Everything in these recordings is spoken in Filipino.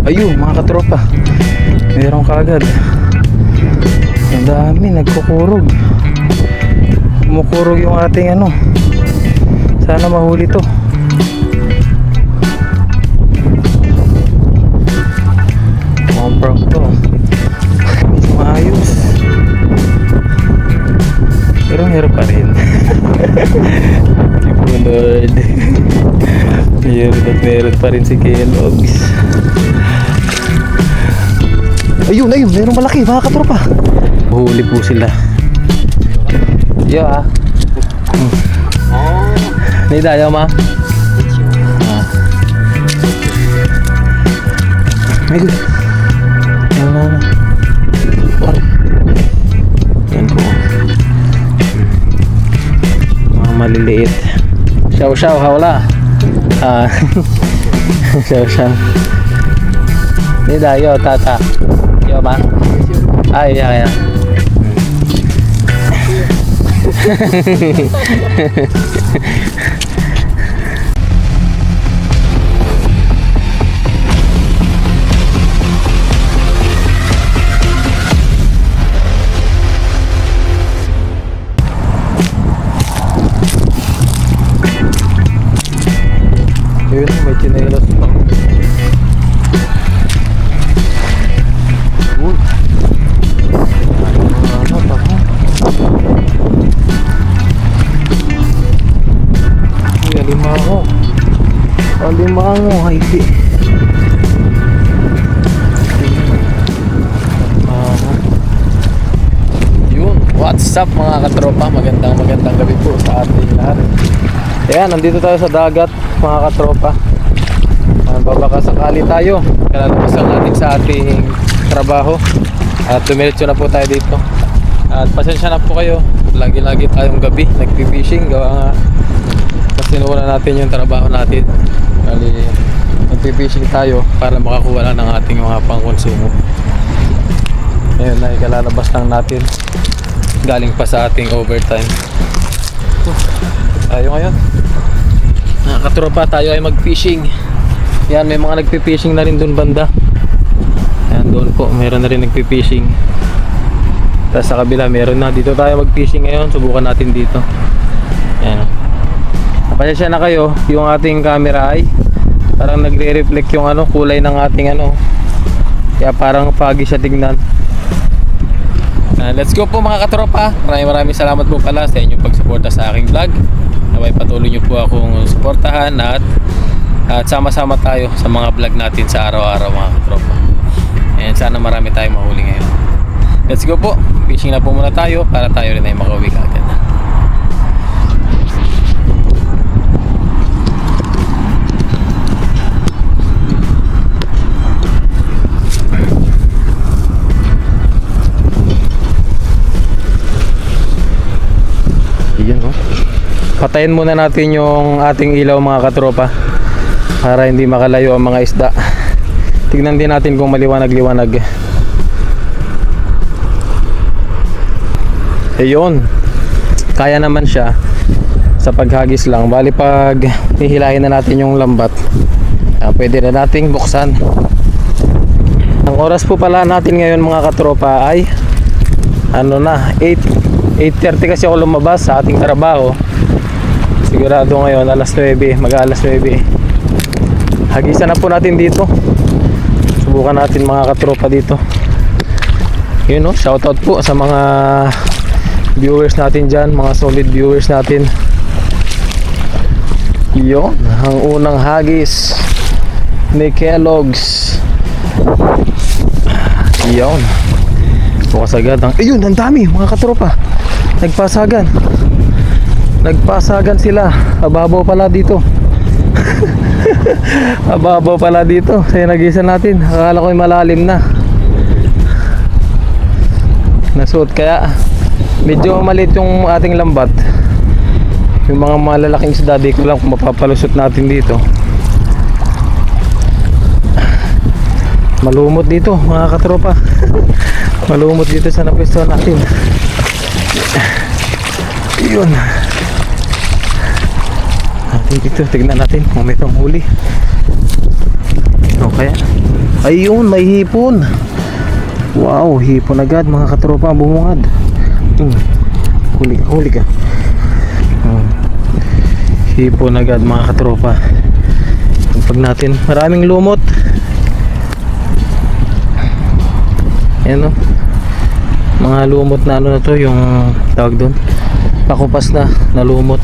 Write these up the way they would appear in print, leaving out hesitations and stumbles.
Ayun mga katropa, meron kaagad. Ang dami, nagkukurog. Kumukurog yung ating ano. Sana mahuli to. Comprang to. Maayos. Pero meron pa rin. Lord. Meron pa rin si Kellogg's. Ayun, meron malaki mga katropa. Huli po sila. Yo Nida, yo ma. Ayun. Yan po. Mga maliliit. Shaw, hawla. Shaw. Nida, yo, tata. Yo, ma. Ay, ya. Yun, may chinelas pa. Uy. Alimango, hindi. Yun, what's up mga katropa? Magandang gabi po sa ating lahat. Ayan, nandito tayo sa dagat mga katropa. Babaka sakali tayo. Kalalabasan natin sa ating trabaho. At dumiretso na po tayo dito. At pasensya na po kayo. Lagi-lagi tayong gabi nagpi-fishing. Gawa nga sinuuna natin yung trabaho natin. Kali nagpi-fishing tayo para makakuha lang ng ating mga pangkonsumo. Ngayon na ikalalabas lang natin. Galing pa sa ating overtime. Tayo ngayon. Katropa, tayo ay mag-fishing. Yan, may mga nagpi-fishing na rin dun banda. Yan, doon po, meron na rin nagpi-fishing. Tapos sa kabila, meron na. Dito tayo mag-fishing ngayon. Subukan natin dito. Yan. Pasensya na kayo, yung ating camera ay parang nagre-reflect yung ano, kulay ng ating ano. Kaya parang foggy siya tignan. Let's go po mga katropa. Maraming salamat po pala sa inyong pagsuporta sa aking vlog. Naway patuloy nyo po akong suportahan at sama-sama tayo sa mga vlog natin sa araw-araw mga katropa. And sana marami tayong mahuli ngayon. Let's go po. Fishing na po muna tayo para tayo rin ay makauwi agad. Patayin muna natin yung ating ilaw mga katropa para hindi makalayo ang mga isda. Tignan din natin kung maliwanag-liwanag. Ayun, kaya naman siya sa paghagis lang. Bali pag hihilahin na natin yung lambat, pwede na nating buksan. Ang oras po pala natin ngayon mga katropa ay ano na, 8:30 kasi ako lumabas sa ating trabaho. Sigurado ngayon alas 9, mag-alas 9. Hagisan na po natin dito. Subukan natin mga katropa dito. Yun no, shoutout po sa mga viewers natin dyan, mga solid viewers natin. Yun, ang unang hagis ni Kellogg's. Yun. Bukas agad ang... Ayun, ang dami mga katropa. Nagpasagan sila. Ababaw pala dito. Ababaw pala dito. Kaya nagisan natin. Akala ko ay malalim na. Nasuot kaya medyo maliit yung ating lambat. Yung mga malalaking isda di ko lang kung mapapalusot natin dito. Malumot dito mga katropa. Malumot dito sa napwesto natin. Yun. Natin dito, tignan natin kung may panghuli. Okay. Ayun, may hipon. Wow, hipon agad mga katropa, bumungad. Huli ka. Hipon agad mga katropa. Pag natin, maraming lumot. Ayan o. Mga lumot na ano na to, yung tawag doon. Pakupas na lumot.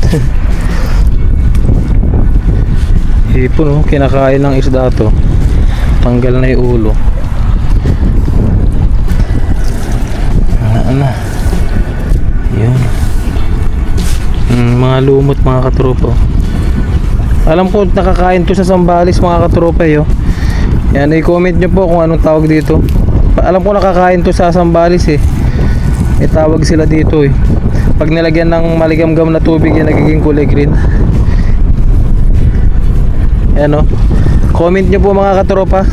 Hipon o, kinakain ng isda to. Tanggal na yung ulo. Ano. Yan. Mga lumot mga katropa. Alam ko nakakain to sa Zambales mga katropa yo. Yan, i-comment nyo po kung anong tawag dito. Alam ko nakakain to sa Zambales eh. May tawag sila dito eh. Pag nilagyan ng maligamgam na tubig yan nagiging kulay green. Yan o. Comment nyo po mga katropa.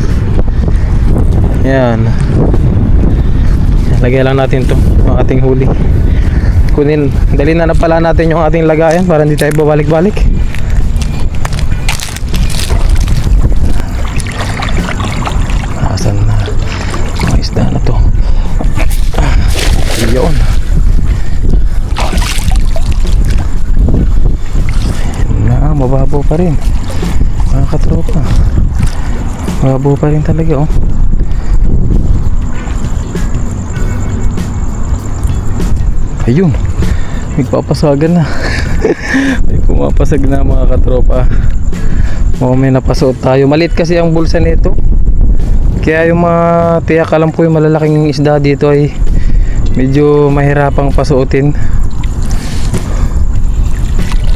Yan. Lagyan lang natin to, ang ating huli. Kunin, dali na pala natin yung ating lagayan para hindi tayo babalik-balik. Asan na mga isda na to? Yun. Na, mababaw pa rin mga katropa. Mababaw pa rin talaga oh. Ayun, nagpapasagan na. May pumapasag na mga katropa. May napasuot tayo. Malit kasi ang bulsa nito. Kaya yung mga tiyak alam po yung malalaking isda dito ay medyo mahirapang pasuotin.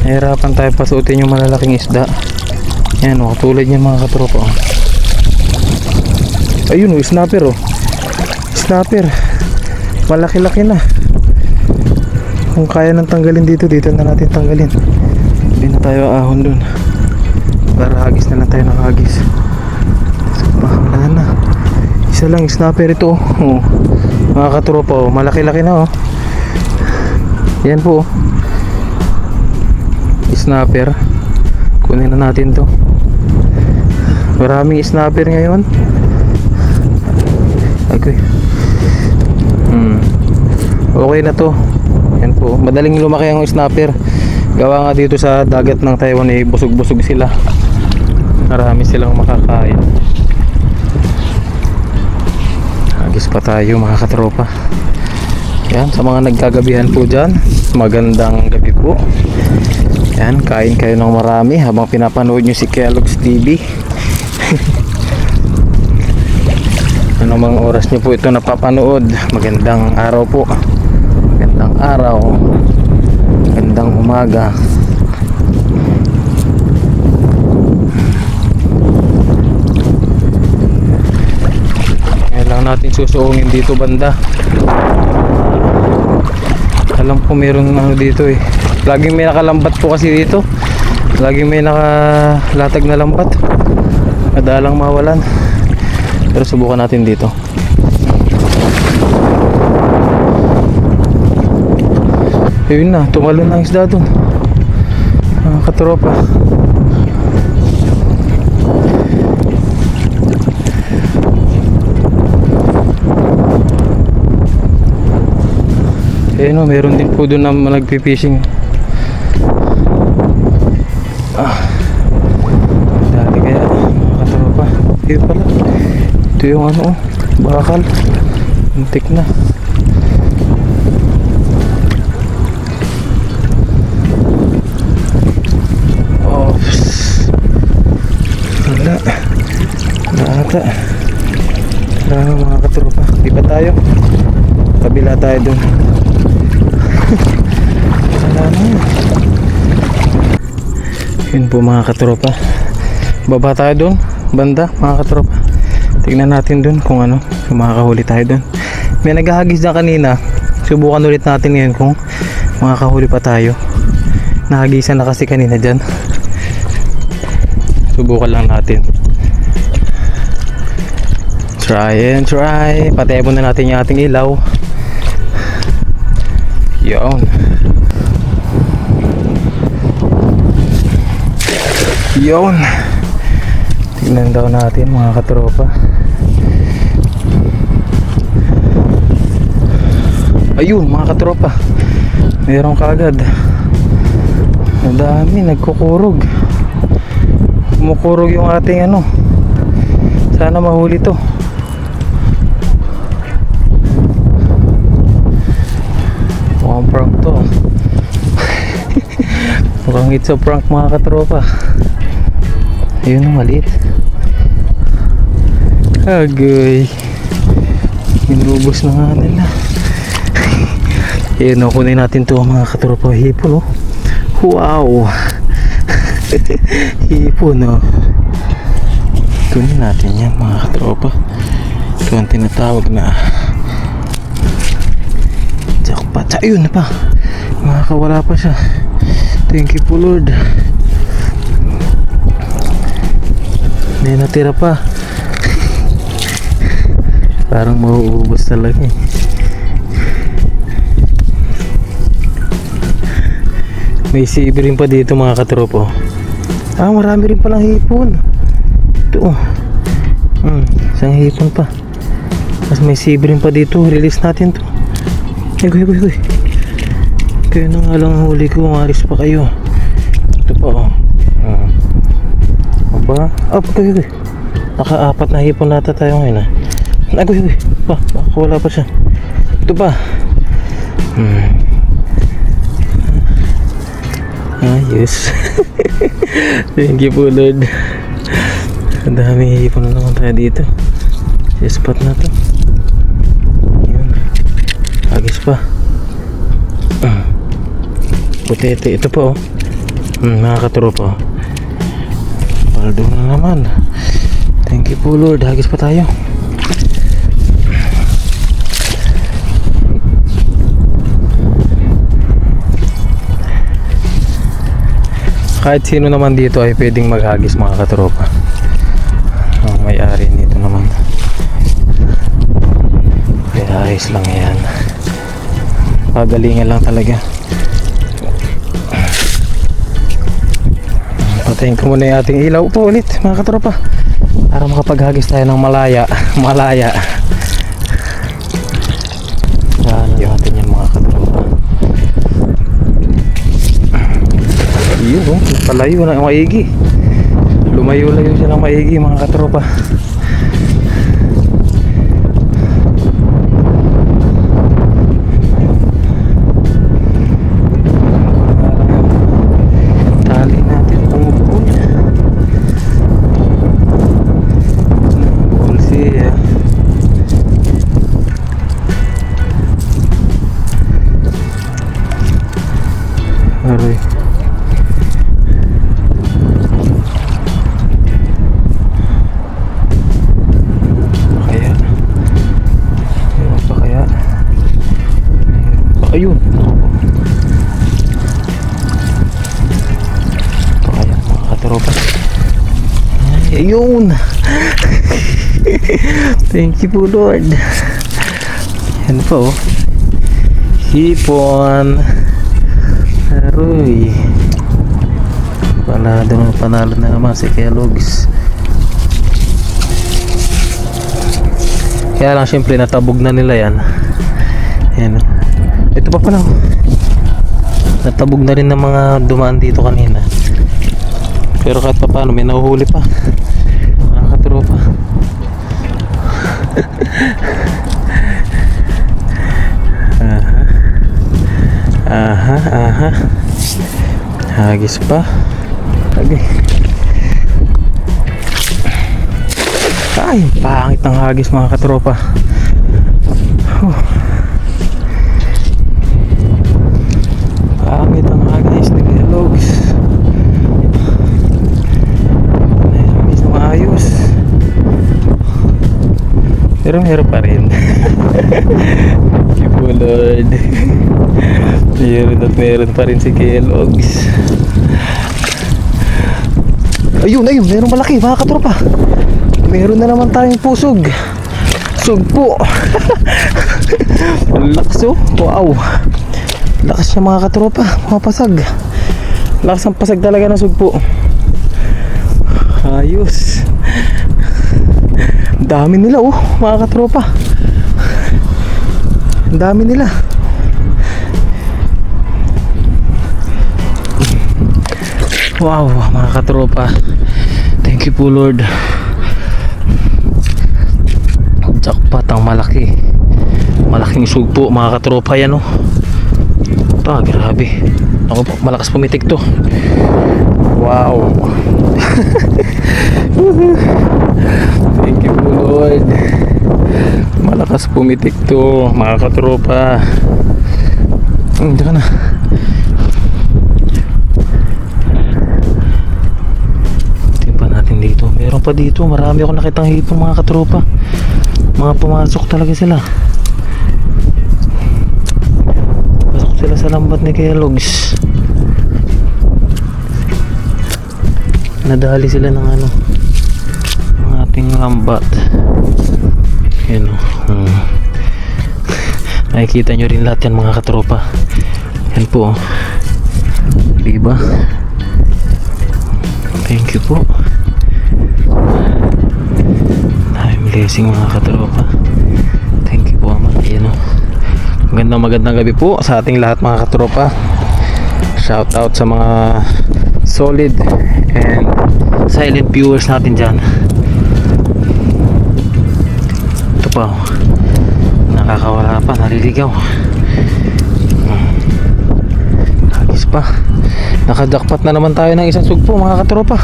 Mahirapan tayo pasuotin yung malalaking isda. Yan o, tulad niya mga katropa. Ayun o, snapper o. Snapper. Malaki-laki na. Kung kaya nang tanggalin dito na natin tanggalin. Hindi na tayo ahon dun. Para hagis na lang tayo nakahagis. Wala na. Isa lang snapper ito oh. Mga katropa oh. Malaki-laki na oh. Yan po oh. Snapper. Kunin na natin to. Maraming snapper ngayon. Okay. Okay na to. Yan po, madaling lumaki ang snapper. Gawa nga dito sa dagat ng Taiwan eh, busog-busog sila. Marami silang makakain. Hagis pa tayo mga katropa. Yan, sa mga nagkagabihan po dyan, magandang gabi po. Yan, kain kayo ng marami habang pinapanood nyo si Kellogg's TV. Anumang oras nyo po ito napapanood, magandang araw po. Magandang araw, magandang umaga. Ngayon lang natin susuungin dito banda. Alam ko meron ano dito eh. Laging may nakalambat po kasi dito. Laging may nakalatag na lambat. Madalang mawalan. Pero subukan natin dito. Ayun na, tumalon na ang isda dun. Mga katropa. Ayun o, meron din po dun na nagpipishing. Dali kaya mga katropa. Ayun pala. Ito yung ano oh, bakal. Muntik na. Wala na mga katropa. Di ba tayo? Kabila tayo dun. Wala na. Yun po mga katropa. Baba tayo dun. Banda mga katropa. Tignan natin dun kung ano. Kung makakahuli tayo dun. May naghahagis na kanina. Subukan ulit natin ngayon kung makakahuli pa tayo. Nahagisan na kasi kanina dyan. Subukan lang natin. Try and try. Patay muna natin yung ating ilaw. Yun. Yun. Tignan daw natin mga katropa. Ayun mga katropa, meron kaagad. Ang dami, nagkukurog. Kumukurog yung ating ano. Sana mahuli to. Mukhang prank to. Mukhang it's a prank mga katropa. Ayun ang maliit. Agoy. Inubos na nga nila. Ayun, kunin natin to mga katropa. Hipon, oh. Wow. Hipon, oh. Kunin natin yan mga katropa. Ito ang tinatawag na jackpot. Ayun na pa. Makakawala pa siya. Thank you po Lord. May natira pa. Parang mauubos talaga eh. May save rin pa dito mga katropo. Marami rin palang hipon. Ito. Isang hipon pa. Tapos may save rin pa dito. Release natin to. Ay. Kaya na nga lang huli ko. Maris pa kayo. Ito pa oh. Aba. Pagkagay. Naka-4 na hipon nata tayo ngayon. Agoy. Wala pa siya. Ito pa. Ayos. Thank you po Lord. Ang dami hipon na naman tayo dito. Sa spot na to. Yun. Agis pa. Putete. Ito po oh. Mga katropa. Paldo na naman. Thank you po Lord. Agis pa tayo. Kahit sino naman dito ay pwedeng maghagis mga katropa. Ang may-ari nito naman. Kaya ayos lang yan. Pagalingan lang talaga. Patayin ko muna yung ating ilaw po ulit mga katropa. Para makapaghagis tayo ng malaya. Saan natin yan mga katropa. Yun, palayo na maigi. Lumayo-layo siya ng maigi mga katropa. Tali natin pumupul. Pumupul siya. Aray. Ayun. Kaya mga katropa. Ayun. Thank you po Lord. Yan po oh. Hipon. Aroy. Panalo na naman si Kellogg's. Kaya lang syempre natabog na nila yan. Yan. Ito pa pala. Natabog na rin ng mga dumaan dito kanina. Pero kahit pa paano may nahuhuli pa. Mga katropa. Aha. Hagis pa. Okay. Ay, pangit ng hagis mga katropa. Pangit ang hagis ni Kellogg's. Hagis na maayos. Pero meron pa rin. Thank you Lord. Meron pa rin si Kellogg's. Ayun, meron malaki mga katropa. Meron na naman tayong pusog. Sugpo. Ang lakas oh. Wow. Lakas siya mga katropa. Mga pasag. Lakas ang pasag talaga ng sugpo. Ayos. Dami nila oh, mga katropa. Ang dami nila. Wow, mga katropa. Thank you po Lord. Jackpot ang malaki. Malaking sugpo mga katropa yan oh. Grabe. Ako po, malakas pumitik to. Wow. Thank you po Lord. Malakas pumitik to mga katropa. Diyan ka na. Timpa natin dito. Meron pa dito. Marami ako nakitang hipon mga katropa. Mga pumasok talaga sila. Pasok sila sa lambat ni Kuya Logs. Nadali sila ng ano, ng ating lambat. Yan o. Nakikita nyo rin lahat yan mga katropa. Yan po. Diba? Thank you po. Daming blessing mga katropa. Thank you po Ama. Yan o. Magandang gabi po sa ating lahat mga katropa. Shout out sa mga solid and silent viewers natin dyan. Ito pa oh. Nakakawala pa, naliligaw. Hagis pa. Nakajakpat na naman tayo ng isang sugpo mga katropa.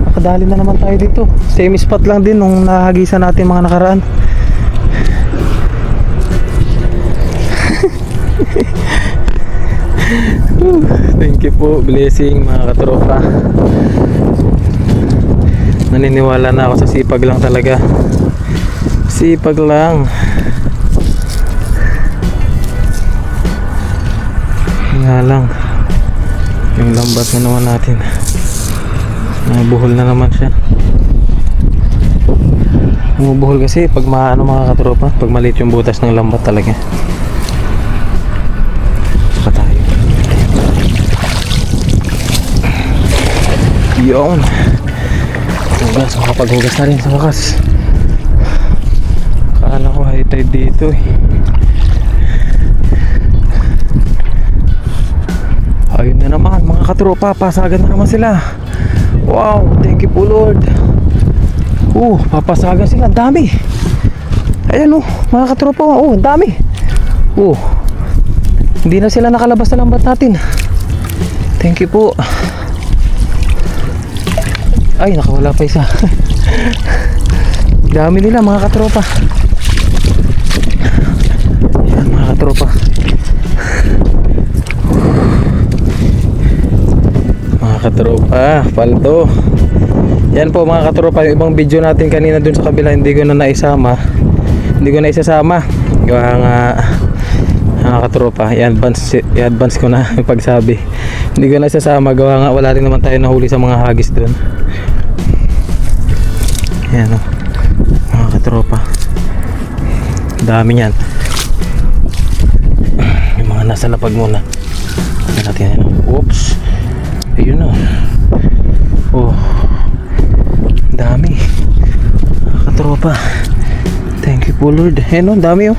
Nakadali na naman tayo dito. Same spot lang din nung nahagisan natin mga nakaraan. Thank you po, blessing mga katropa. Naniniwala na ako sa sipag lang talaga. Sipag lang. Nga lang, yung lambat na naman natin, nabuhol na naman siya. Bumubuhol kasi pag maano mga katropa, pag maliit yung butas ng lambat talaga. Pa tayo. Yun. Hugas, makapaghugas na rin sa wakas. Akala ko high tide dito eh. Ayun na naman mga katropa, pasagan na naman sila. Wow, thank you po Lord. Papasagan sila, dami. Ayan mga katropa, dami. Hindi na sila nakalabas sa lambat natin. Thank you po. Ay, nakawala pa isa. Dami nila mga katropa. Ayan mga katropa. Mga katropa, paldo. Yan po mga katropa, yung ibang video natin kanina dun sa kabila hindi ko na naisama. Hindi ko na isasama. Gawa nga mga katropa, i-advance ko na yung pagsabi. Hindi ko na isasama, gawa nga wala rin naman tayo nahuli sa mga hagis dun. Yan mga katropa, dami yan. Yung mga nasa lapag muna. Tignan natin yan. Oops. Ayun dami mga katropa. Thank you po Lord. Ayan dami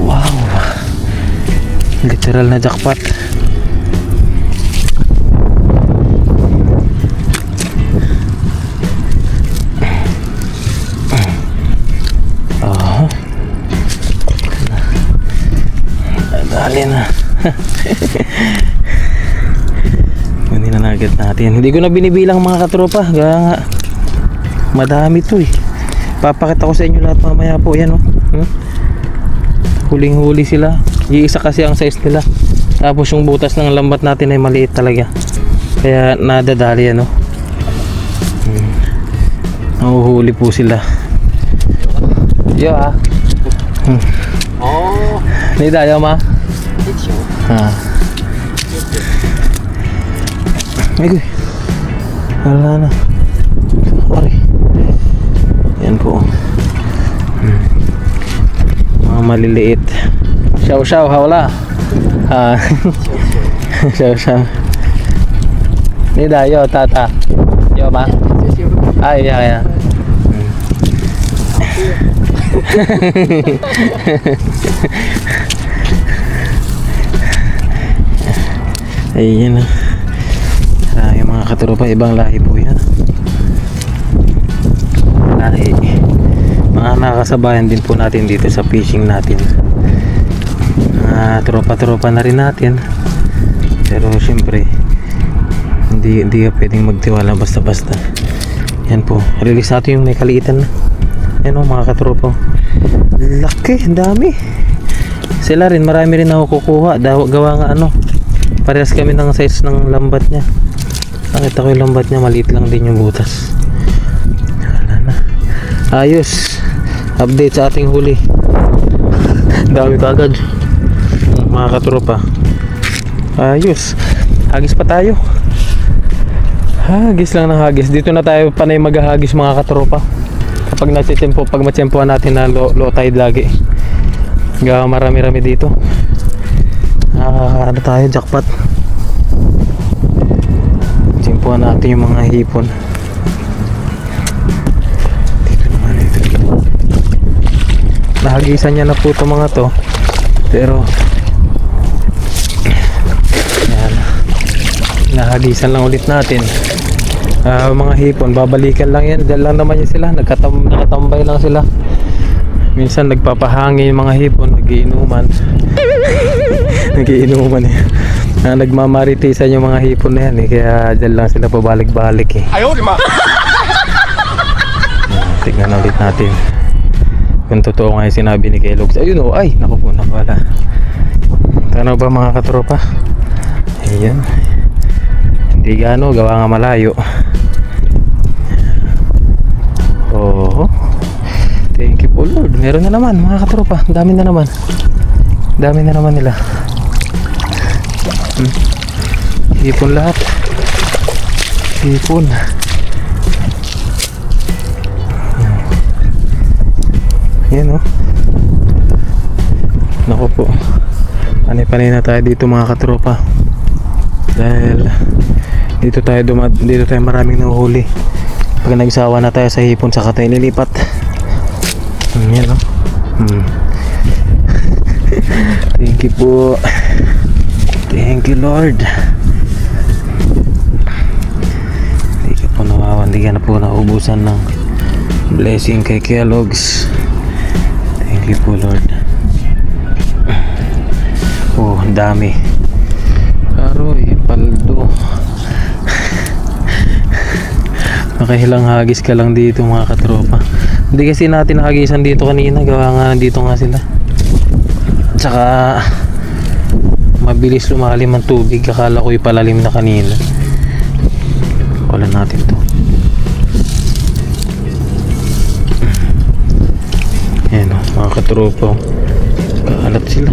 Wow, literal na jackpot. Dali na. Hindi na nagat natin. Hindi ko na binibilang mga katropa. Kaya nga madami to eh. Papakita ko sa inyo lahat mamaya po. Yan Huling huli sila. Iisa kasi ang size nila. Tapos yung butas ng lambat natin ay maliit talaga. Kaya nadadali Nahuhuli po sila. Yeah. Hindi tayo ma. Ay, wala na. Sorry. Yan po. Mga maliliit. Shaw hawla. Shaw. Nida, yo, tata. Yo, ma. Ay, yeah. Ayun na. Yung mga katropa, ibang lahi po yan. Lahi. Mga nakasabayan din po natin dito sa fishing natin. Tropa-tropa na rin natin. Pero syempre, hindi ka pwedeng magtiwala basta-basta. Yan po, release natin yung may kaliitan na. Yan o mga katropa. Laki, dami. Sila rin, marami rin ako kukuha. Gawa nga parehas kami ng size ng lambat niya. Nakita ko yung lambat niya, maliit lang din yung butas. Wala na. Ayos. Update sa ating huli. Dami kagad. Mga katropa. Ayos. Hagis pa tayo. Hagis lang ng hagis. Dito na tayo panay maghahagis mga katropa. Kapag pag matsempohan natin na low tide lagi. Gawa marami-rami dito. Tayo, jackpot. Tsempohan natin yung mga hipon. Dito naman, dito. Nahagisan niya na po itong mga to. Pero yan. Nahagisan lang ulit natin. Mga hipon, babalikan lang yan. Diyan lang naman yun sila. Nakatambay lang sila. Minsan nagpapahangin yung mga hipon. Nagiinuman. Nagiinuman eh. Nagmamaritisan yung mga hipon na yan eh. Kaya dyan lang sila pabalik-balik eh. Ayaw, di ma! Tingnan ulit natin kung totoo nga yung sinabi ni Kellogg's. Ayun o, ay, naku po, nakawala. Ano ba mga katropa? Ayan. Hindi gano, gawa nga malayo. Oh, thank you po Lord. Meron na naman mga katropa. Dami na naman. Dami na naman nila. Hipon lahat. Hipon. Yan o. Naku po. Panay-panay na tayo dito mga katropa. Dahil dito tayo maraming nahuhuli. Pag nagsawa na tayo sa hipon, saka tayo nilipat. Yan o. Thank you po. Thank you Lord. Hindi ka na po naubusan ng blessing kay Kellogg's. Thank you po Lord. Oh, dami. Aroy, paldo. Makahilang hagis ka lang dito mga katropa. Hindi kasi natin hagisan dito kanina. Gawa nga dito nga sila. Tsaka mabilis lumalim ang tubig. Akala ko ipalalim na kanina. Wala natin to. Ayan o, mga katropa. Kaalat sila.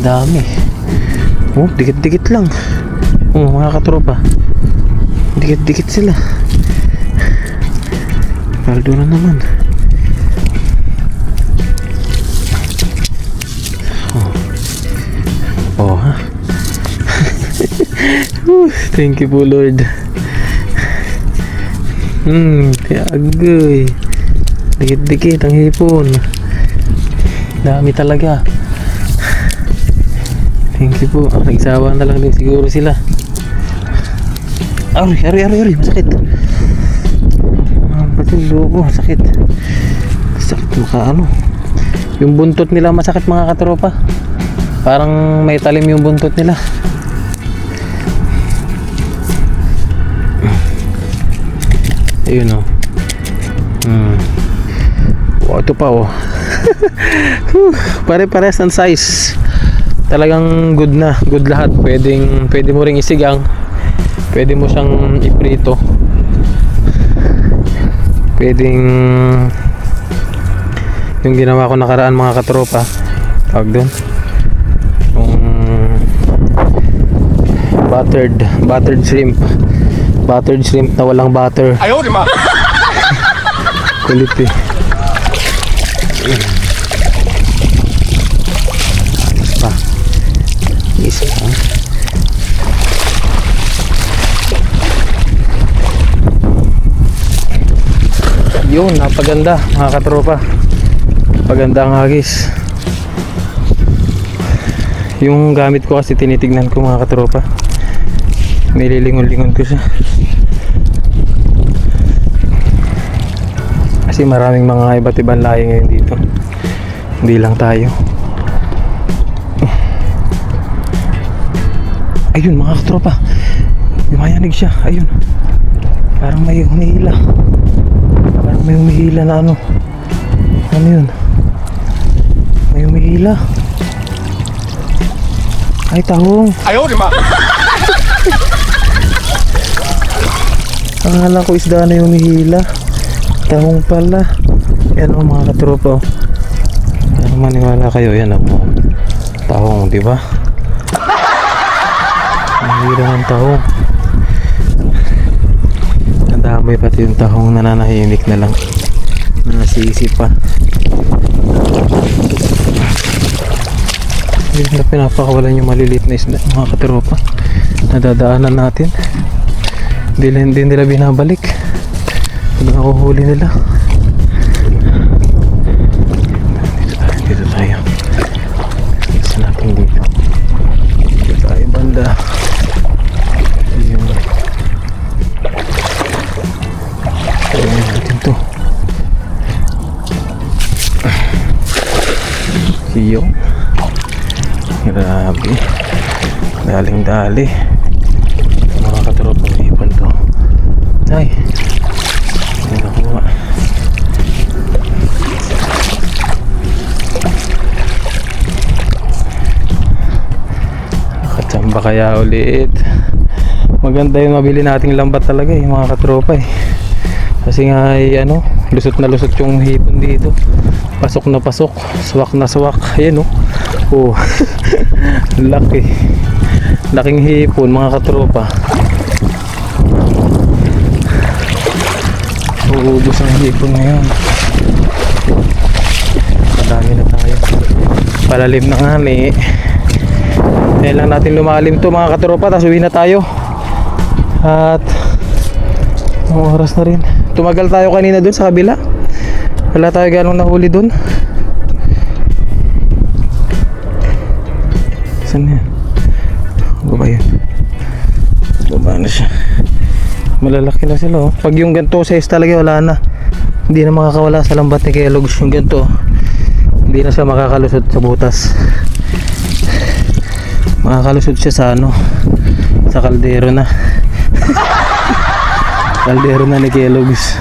Dami. Oh, dikit-dikit lang. Oh, mga katropa. Dikit-dikit sila. Paldo na naman. Oh ha. Thank you po Lord. Tiagoy. Dikit-dikit ang hipon. Dami talaga. Thank you po. Nagsawa na lang din siguro sila. Ari, masakit. Pati loob, masakit. Sakit yung buntot nila masakit mga katropa. Parang may talim yung buntot nila. Ayun o. Oh, ito pa oh. Pare-pares ang size. Talagang good na, good lahat. Pwede mo ring isigang. Pwede mo siyang iprito. Pwedeng yung ginawa ko nakaraan mga katropa. Tawag doon. Buttered shrimp. Buttered shrimp na walang butter. Ayaw, di ma. Kulit eh. Isa lang. Yun, napaganda mga katropa. Paganda ang hagis. Yung gamit ko kasi tinitignan ko mga katropa. Nililingon-lingon ko siya. Kasi maraming mga iba't ibang lahi ngayon dito. Hindi lang tayo. Ayun mga katropa. Yumayanig siya. Ayun. Parang may humihila. Parang may humihila na ano. Ano yun? May humihila. Ay, tahong. Ayaw, di ba? Akala ko isda na yung humihila. Tahong pala. Yan o mga katropa. Ano maniwala kayo? Yan o. Tahong, di ba? Mahira ng tahong. Nadamay pati yung tahong, nananahimik na lang. Nasisip pa. Hindi na pinapakawalan yung maliliit na isda mga katropa. Nadadaanan natin. Hindi nila binabalik. Pag nakuhuli nila. Dito tayo. Isa natin dito. Dito tayo banda. Ayun. Ayun natin to. Iyo. Grabe. Daling dali. Mga katropang hipon to. Ay. Hindi nakuha. Nakatsamba kaya ulit. Maganda yung mabili nating lambat talaga eh, mga katropa eh. Kasi nga ay ano, lusot na lusot yung hipon dito. Pasok na pasok, swak na swak. Ayan oh. Oh. Laki. Laking hipon mga katropa. Uubos ang hipon ngayon. Madami na tayo. Palalim na nga ni. Ngayon lang natin lumalim to mga katropa. Tapos uwi na tayo. At ang oras na rin. Tumagal tayo kanina dun sa kabila. Wala tayo ganong nahuli dun. Saan yan? Baba yun. Baba na siya. Malalaki na sila oh. Pag yung ganito size talaga wala na. Hindi na makakawala sa lambat ni Kellogg's yung ganito. Hindi na siya makakalusot sa butas. Makakalusot siya sa ano, sa kaldero na. Kaldero na ni Kellogg's.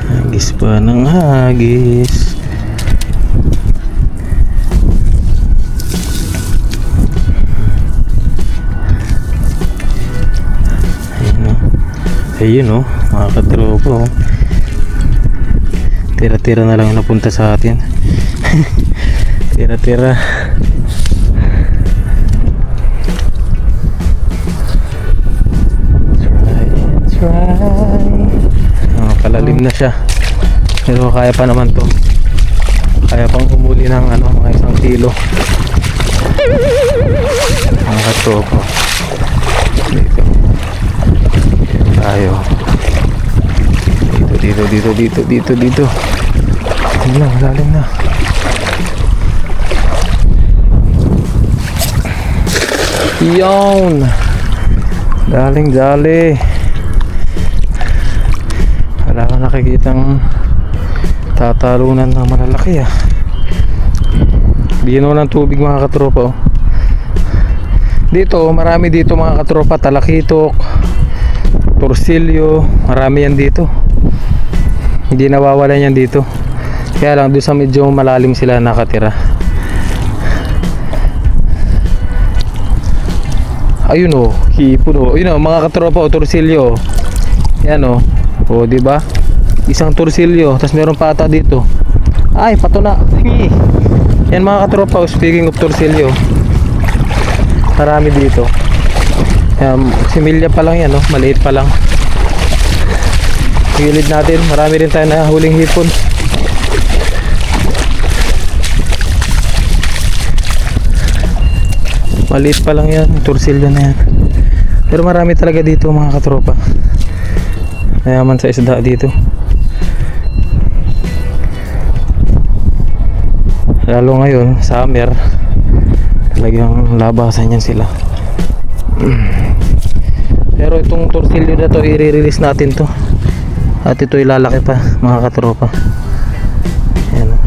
Hagis pa ng hagis. Ayun oh, mga katropa oh. Tira-tira na lang yung napunta sa atin. Tira-tira. Try. Oh, palalim na siya. Pero kaya pa naman to. Kaya pang humuli ng ano, mga 1 kilo. Mga katropa. Dito tayo. Dito. Ayun na, malalim na. Yun. Daling-dali. Wala ka nakikitang tatalunan na malalaki ah. Bino ng tubig mga katropa oh. Dito, marami dito mga katropa. Talakitok, torsilyo, marami yan dito. Hindi nawawalan yan dito. Kaya lang doon sa medyo malalim sila nakatira. Ayun oh, hipon oh. Ayun oh, mga katropa oh, torsilyo. Yan oh. Oh, di ba? Isang torsilyo, tapos meron pata dito. Ay, pato na. Yan mga katropa oh, speaking of torsilyo. Marami dito. Similya pa lang yan oh, maliit pa lang. Gilid natin, marami rin tayo na huling hipon. Maliit pa lang yan, torsilyo na yan. Pero marami talaga dito mga katropa. Mayaman sa isda dito. Lalo ngayon, summer, talagang labasan yan sila. Pero itong torsilyo na to, i-release natin to. At ito ilalaki pa mga katropa. Ayan o.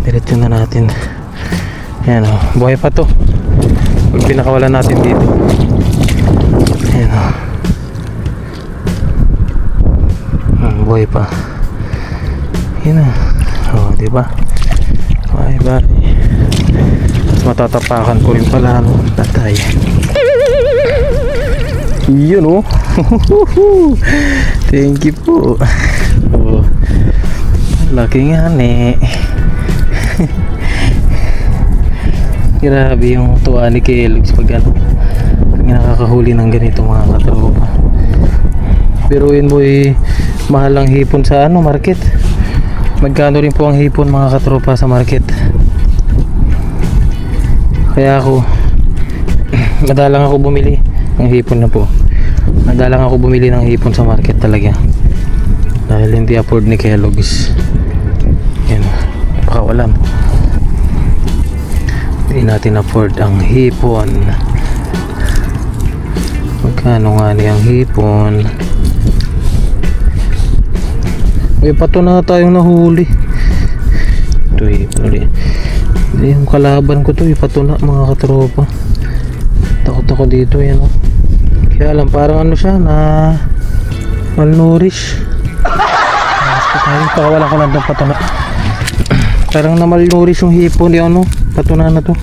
Diretso na natin. Ayan o, buhay pa to. Pag pinakawalan natin dito. Ayan o. Buhay pa. Ayan o. O, diba? Bye bye. Mas matatapakan ko rin pala ano, tatay. Yun oh. Thank you po. Oh. Laki nga ne. Grabe yung tuwa ni Kellogg's pag ano, pag nakakahuli ng ganito mga katropa. Pero yun mo mahal ang hipon sa ano, market. Magkano rin po ang hipon mga katropa sa market. Kaya ako madalang ako bumili ng hipon na po. Madalang ako bumili ng hipon sa market talaga. Dahil hindi afford ni Kellogg's. Yan, pakawalan. Hindi natin afford ang hipon. Magkano nga niyang hipon? May pato na tayong nahuli. Ito huli. Yung kalaban ko to, pato na mga katropa. Takot ako dito yan oh. Kaya alam parang ano siya na malnourished. Pakawala ko lang ng pato na. Parang na malnourished yung hipon di ano, pato na to.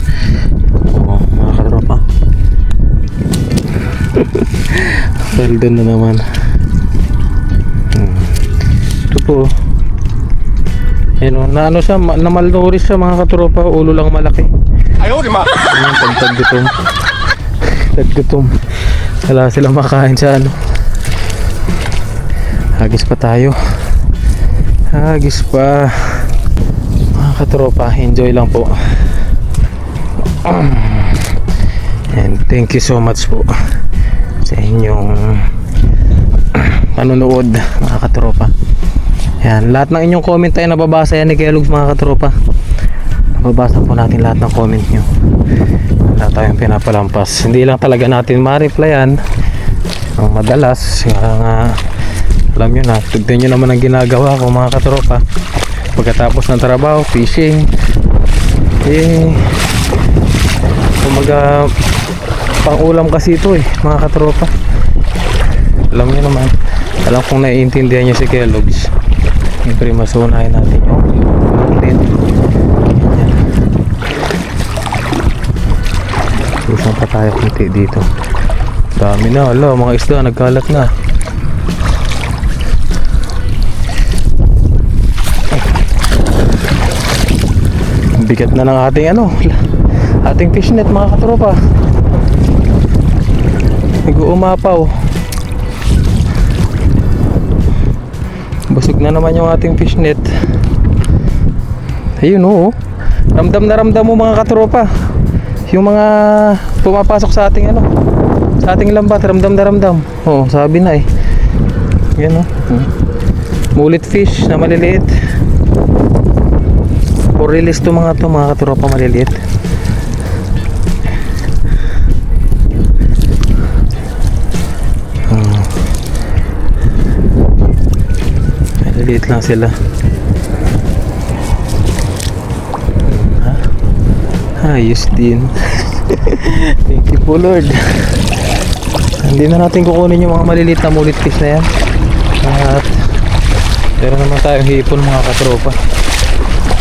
Oo mga katropa. Well done na naman. Ito po. Yan o, na ano siya, na malnourished siya mga katropa, ulo lang malaki. Ayaw di ma. Ayan, taggutom. Taggutom. Wala silang makain sa ano. Hagis pa tayo. Hagis pa. Mga katropa, enjoy lang po. And thank you so much po sa inyong panonood mga katropa. Yan, lahat ng inyong comment ay nababasa yan ni Kellogg's mga katropa. Nababasa po natin lahat ng comment nyo. Wala tayong pinapalampas. Hindi lang talaga natin ma-replyan ang madalas. Nga, alam nyo na, tignan nyo naman ang ginagawa ko mga katropa. Pagkatapos ng trabaho, fishing, kumaga pang ulam kasi ito mga katropa. Alam nyo naman, alam kong naiintindihan nyo si Kellogg's. Siyempre masunahin natin yung ulit. Susang pa tayo kunti dito. Dami na, ala, mga isda nagkalat na. Bigat na ng ating ano, ating fishnet mga katropa. Nag-uumapaw. Busog na naman yung ating fishnet. Ayun oh. Ramdam na ramdam mo mga katropa. Yung mga pumapasok sa ating ano, sa ating lambat, ramdam na ramdam. Oh, sabi na eh. Yan oh. Mullet fish na maliliit. For release to mga katropa maliliit. Maliliit lang sila. Ayos din. Thank you po Lord. Hindi na natin kukunin yung mga maliliit na mullet fish na yan. At meron naman tayong hipon mga katropa.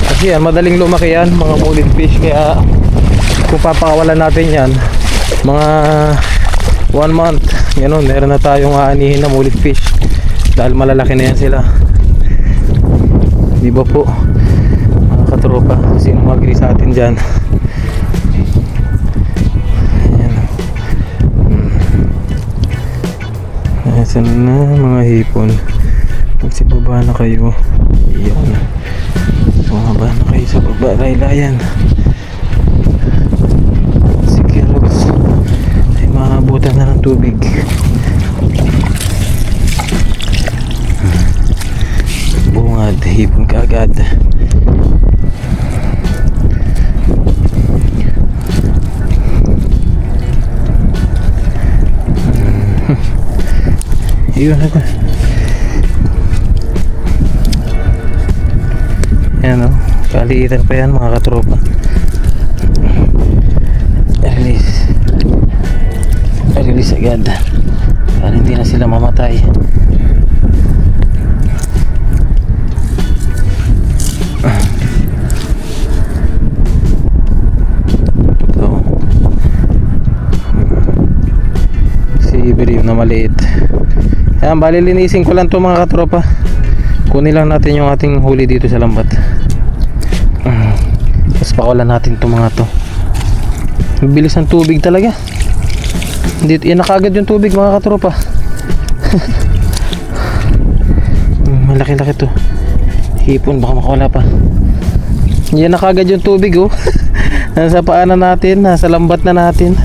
Kasi yan, madaling lumaki yan mga mullet fish. Kaya kung papakawalan natin yan, mga 1 month, ganun, meron na tayong aanihin na mullet fish. Dahil malalaki na yan sila. Di ba po mga katropa? Sino mag-agree sa atin dyan? Ayan na mga hipon. Magsibaba na kayo. Iyon. Bumaba na kayo sa baba. Laylayan. Ganda ng tubig. Bungad, hipon ka agad. Yun ako. Yan o, kaliitan pa yan mga katropa. Release agad para hindi na sila mamatay. Ito si Iberium na maliit. Yan, bali linisin ko lang to mga katropa. Kunin lang natin yung ating huli dito sa lambat. Tapos pakawalan natin to mga to. Bilis ng tubig talaga. Dito, yan na kagad yung tubig mga katropa. Malaki-laki to. Hipon, baka makawala pa. Yan na kagad yung tubig oh. Nasa paanan natin, nasa lambat na natin.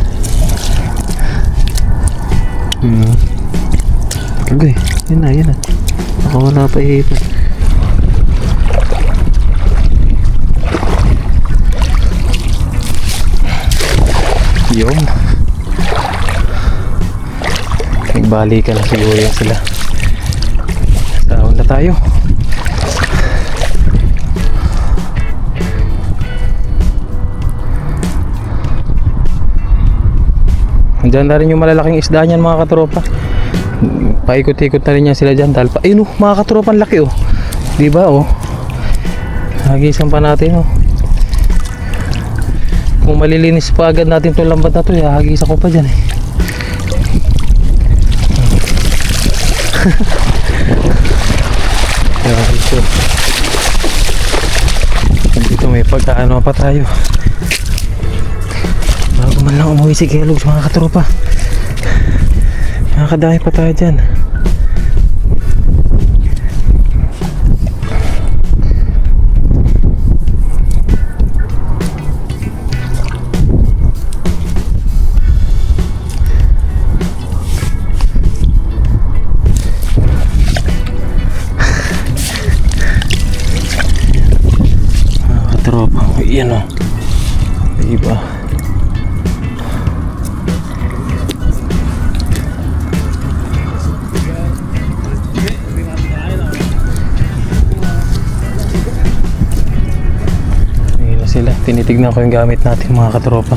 Kagay, yan na. Makawala pa hipon. Yun. Nagbalikan na siguro yan sila. Sahon na tayo. Diyan na rin yung malalaking isda niyan mga katropa. Paikot-ikot na rin yan sila dyan. Dahil pa, ayun oh, mga katropa, ang laki oh. Diba oh. Hagisan pa natin oh. Kung malilinis pa agad natin itong lambat na to, hagisan ko pa dyan eh. Dito may pagkaano pa tayo bago man lang umuwi si Kellogg's mga katropa. Nakakadami pa tayo dyan. Yan o. Diba? Ayun na sila. Tinitignan ko yung gamit natin mga katropa.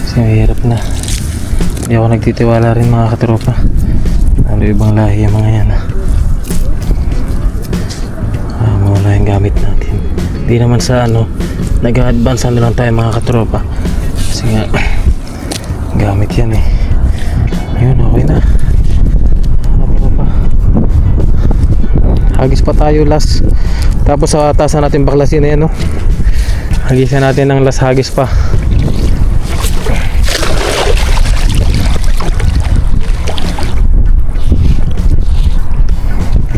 Kasi mahirap na. Hindi ako nagtitiwala rin mga katropa. Ano ibang lahi yung mga yan. Wala yung gamit natin. Hindi naman sa ano, nag-advance na lang tayo mga katropa. Kasi nga gamit yan eh. Yun, okay na. Katropa. Hagis pa tayo last. Tapos sa atasan natin baklasin na yan no. Hagisan natin ng last hagis pa.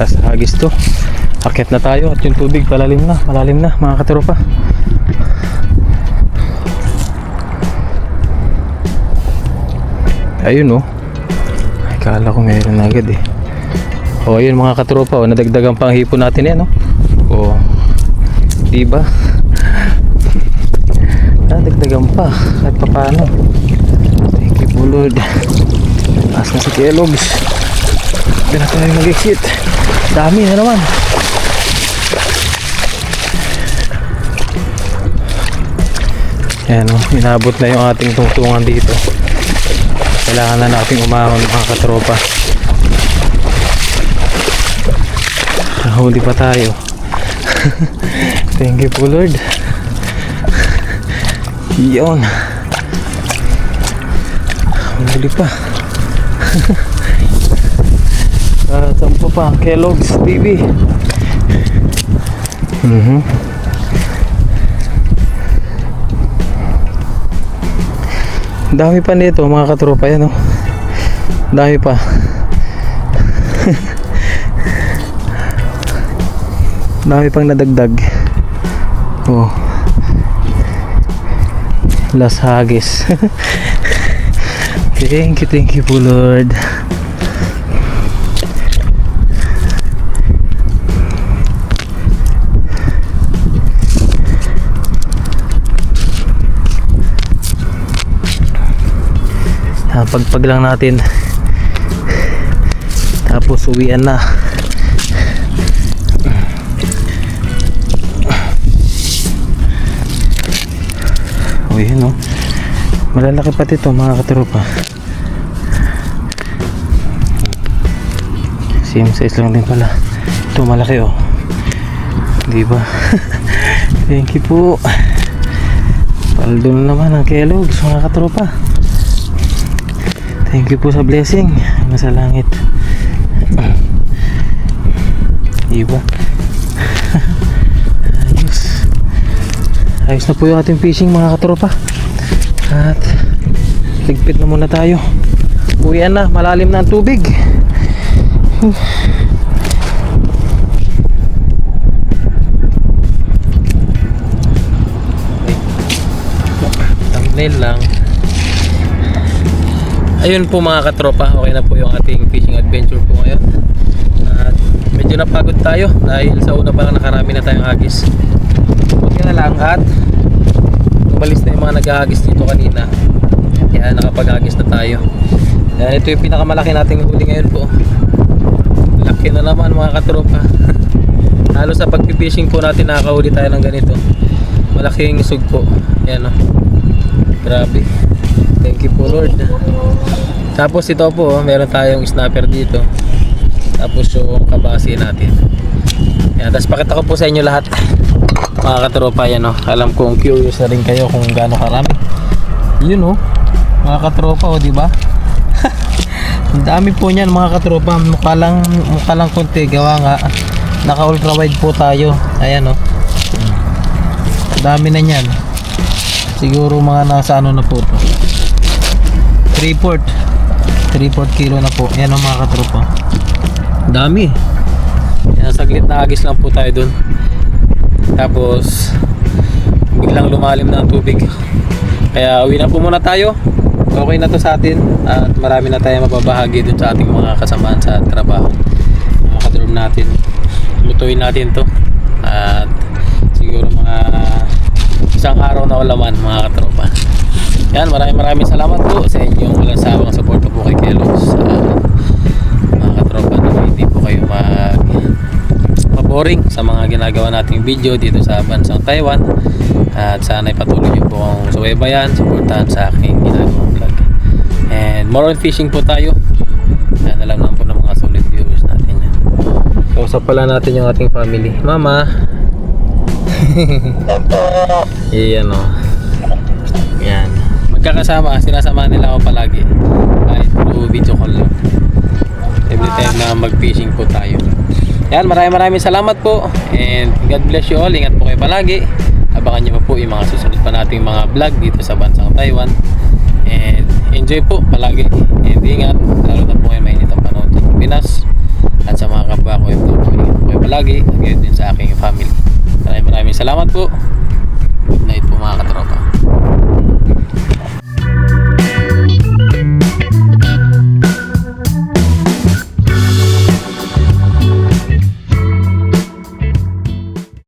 Last hagis to. Akit na tayo at yung tubig malalim na mga katropa. Ayun oh. Ay, kala ko mayroon na agad eh. O ayun mga katropa oh, nadagdagan pang hipon natin yan oh. O diba? Nadagdagan pa kahit pa paano. Thank you po Lord. Taas na si Kellogg's. Hindi na tayo mag-exit. Dami na naman. Ayan o, inabot na yung ating tungtungan dito. Kailangan na nating umahon mga katropa. Nahuli pa tayo. Thank you po Lord. Yun. Huli pa. Saan pa? Kellogg's TV. Dami pa nito mga katropa yan oh. Dami pa. Dami pang nadagdag. Oh. Las Haggis. Thank you po Lord. Pagpag lang natin, tapos uwian na. O yun o, malalaki pati ito mga katropa. Same size lang din pala. Ito malaki o, diba? Thank you po. Paldo na naman ang Kellogg's mga katropa. Thank you po sa blessing nasa langit. Diba? Ayos na po yung ating fishing mga katropa. At ligpit na muna tayo. Uwian na, malalim na ang tubig. Thumbnail lang. Ayun po mga katropa, okay na po yung ating fishing adventure po ngayon. At medyo napagod tayo dahil sa una pa lang nakarami na tayong hagis. Buti na lang at umalis na yung mga naghahagis dito kanina. Kaya nakapaghagis na tayo. Yan, ito yung pinakamalaki nating huli ngayon po. Laki na naman mga katropa. Halos sa pagpipishing po natin nakakahuli tayo ng ganito. Malaking sugpo. Yan o. Grabe. Thank you po Lord. Tapos ito po, meron tayong snapper dito. Tapos yung kabasi natin. Yan, tapos pakita ko po sa inyo lahat. Mga katropa yan o. Alam kong curious na rin kayo kung gaano karami. Yun o. Mga katropa o, diba? Ang dami po niyan mga katropa. Mukha lang konti. Gawa nga. Naka ultra wide po tayo. Ayan o. Dami na niyan. Siguro mga nasa ano na po to. 3/4 kilo na po. Yan ang mga katropa. Dami. Yan, saglit na agis lang po tayo dun. Tapos biglang lumalim na ang tubig. Kaya uwi na po muna tayo. Okay na to sa atin. At marami na tayo mababahagi dun sa ating mga kasamaan sa trabaho. Mga katropa natin. Lutuin natin to. At siguro mga isang araw na ulaman mga katropa. Yan, maraming salamat po sa inyong walang sawang suporta po kay Kellogg's. Mga katropa, hindi po kayo maboring sa mga ginagawa nating video dito sa bansang Taiwan. At sana ipatuloy niyo po ang subaybayan, suportahan sa aking ginagawang vlog. And more on fishing po tayo. Yan, alam naman po ng mga solid viewers natin yan. Kausap pala natin yung ating family. Mama! Iyan o. Yan. Magkakasama, sinasama nila ako palagi. Kahit through video call lang. Every time na mag-fishing po tayo. Yan, maraming salamat po. And God bless you all. Ingat po kayo palagi. Abangan nyo pa po yung mga susunod pa nating mga vlog dito sa bansang Taiwan. And enjoy po palagi. And ingat. Lalo na po kayo mainit ang panahon sa Pinas. At sa mga kapwa ko, ingat po kayo palagi. At ngayon din sa aking family. Maraming salamat po. Good night po mga katropa.